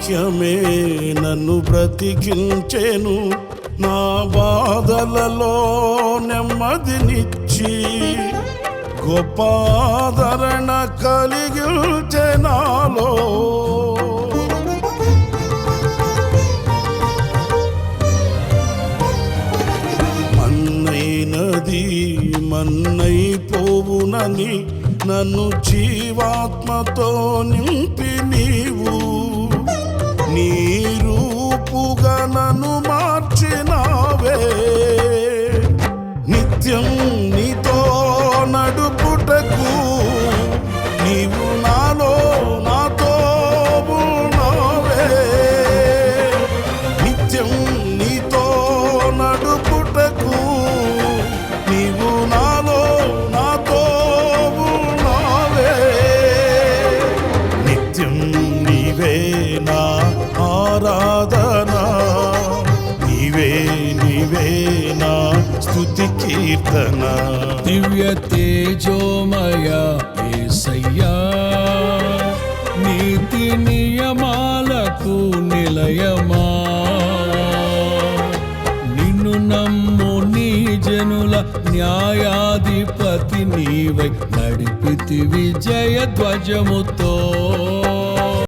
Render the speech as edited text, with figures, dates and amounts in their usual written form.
వాక్యమే నన్ను బ్రతికించెను, నా బాధలలో నెమ్మదినిచ్చి గొప్ప ఆదరణ కలిగించె నాలో. మన్నైనది మన్నైపోవునని నన్ను జీవాత్మతో నింపి నీవు నీ రూపుగా నన్ను మార్చినావే. నిత్యం నీతో నడుపుటకు నీవు నాలో నాతో ఉన్నావే. నిత్యం నీతో నడుపుటకు నీవు నాలో నాతో ఉన్నావే. నిత్యం నీవే నా ఆరాధన, నీవే నీవే నా స్తుతి కీర్తన. దివ్య తేజోమయ యేసయ్యా, నీతి నియమాలకు నిలయమా, నిన్ను నమ్ము నీ జనుల న్యాయాధిపతి నీవై నడిపితి విజయ ధ్వజముతో.